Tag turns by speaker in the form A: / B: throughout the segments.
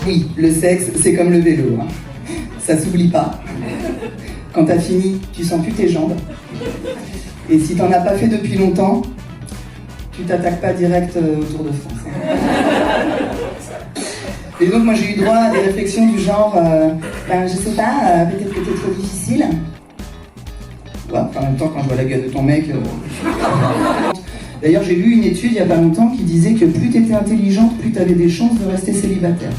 A: Oui, le sexe, c'est comme le vélo. Hein. Ça s'oublie pas. Quand t'as fini, tu sens plus tes jambes. Et si t'en as pas fait depuis longtemps, tu t'attaques pas direct au Tour de France. Et donc moi j'ai eu droit à des réflexions du genre, je sais pas, peut-être que t'es trop difficile. Ouais, enfin, en même temps quand je vois la gueule de ton mec... D'ailleurs j'ai lu une étude il y a pas longtemps qui disait que plus t'étais intelligente, plus t'avais des chances de rester célibataire.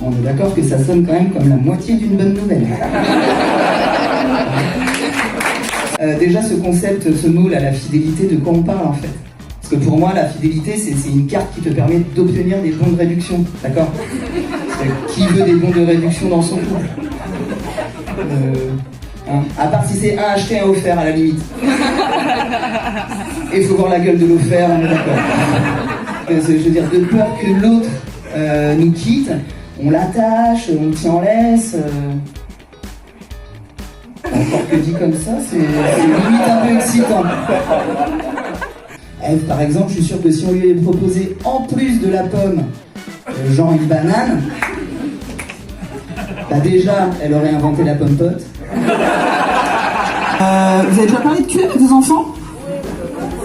A: On est d'accord que ça sonne quand même comme la moitié d'une bonne nouvelle. Déjà ce concept, ce mot là, la fidélité, de quoi on parle en fait? Parce que pour moi la fidélité c'est une carte qui te permet d'obtenir des bons de réduction, d'accord? Qui veut des bons de réduction dans son couple? Hein, à part si c'est un acheté, un offert à la limite. Et il faut voir la gueule de l'offert, on est d'accord. Je veux dire, de peur que l'autre nous quitte, on l'attache, on le tient en laisse. Encore que dit comme ça, c'est limite un peu excitant. Ève, par exemple, je suis sûr que si on lui avait proposé en plus de la pomme, genre une banane, bah déjà, elle aurait inventé la pomme pote.
B: Vous avez déjà parlé de cul avec vos enfants?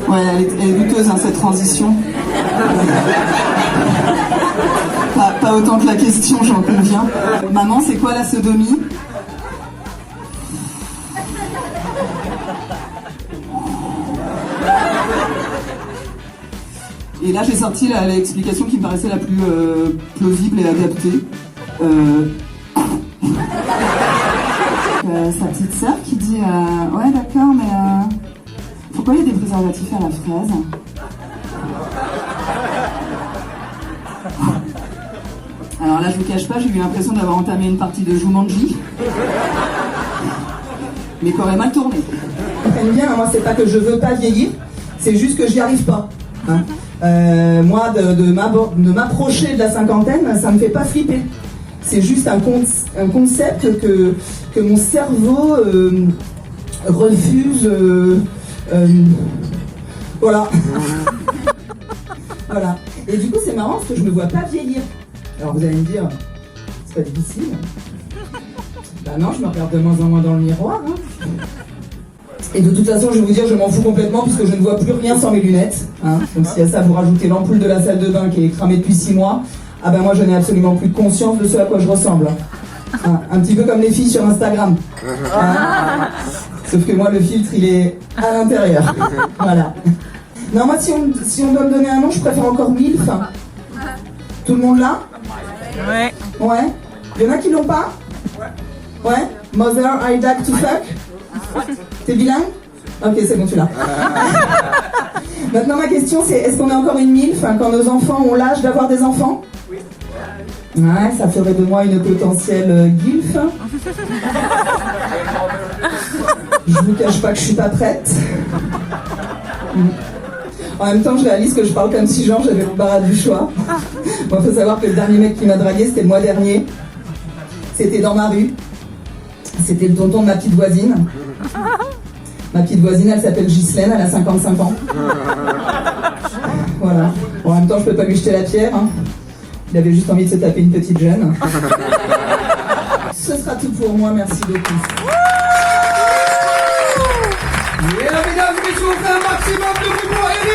B: Ouais, elle est douteuse, hein, cette transition. Pas autant que la question, j'en conviens. Maman, c'est quoi la sodomie? Et là, j'ai sorti l'explication qui me paraissait la plus plausible et adaptée. Sa petite sœur qui dit ouais d'accord mais pourquoi il y a des préservatifs à la fraise? Alors là je vous cache pas, j'ai eu l'impression d'avoir entamé une partie de Jumanji mais qui aurait mal tourné.
A: Comprenez bien, moi c'est pas que je veux pas vieillir, c'est juste que j'y arrive pas. Hein. Moi de m'approcher de la cinquantaine, ça me fait pas flipper. C'est juste un concept que mon cerveau refuse. Voilà. Voilà. Et du coup, c'est marrant parce que je me vois pas vieillir. Alors vous allez me dire, c'est pas difficile. Bah non, je me regarde de moins en moins dans le miroir. Hein. Et de toute façon, je vais vous dire, je m'en fous complètement puisque je ne vois plus rien sans mes lunettes. Hein. Donc si à ça vous rajoutez l'ampoule de la salle de bain qui est cramée depuis 6 mois, ah ben moi je n'ai absolument plus de conscience de ce à quoi je ressemble. Hein, un petit peu comme les filles sur Instagram. Hein, sauf que moi le filtre il est à l'intérieur. Voilà. Non, moi si on doit me donner un nom, je préfère encore MILF. Tout le monde là?
C: Ouais.
A: Ouais. Il y en a qui l'ont pas? Ouais. Mother I like to fuck. T'es bilingue? Ok, c'est bon, tu l'as. Maintenant ma question c'est, est-ce qu'on est encore une MILF quand nos enfants ont l'âge d'avoir des enfants? Ouais, ça ferait de moi une potentielle guilf. Je vous cache pas que je suis pas prête. En même temps, je réalise que je parle comme si genre j'avais l'embarras du choix. Bon, faut savoir que le dernier mec qui m'a dragué, c'était le mois dernier. C'était dans ma rue. C'était le tonton de ma petite voisine. Ma petite voisine, elle s'appelle Ghislaine, elle a 55 ans. Voilà. Bon, en même temps, je peux pas lui jeter la pierre. Hein. Il avait juste envie de se taper une petite jeune. Ce sera tout pour moi, merci beaucoup.
D: Et là, mesdames et messieurs, on fait un maximum de mouvement et de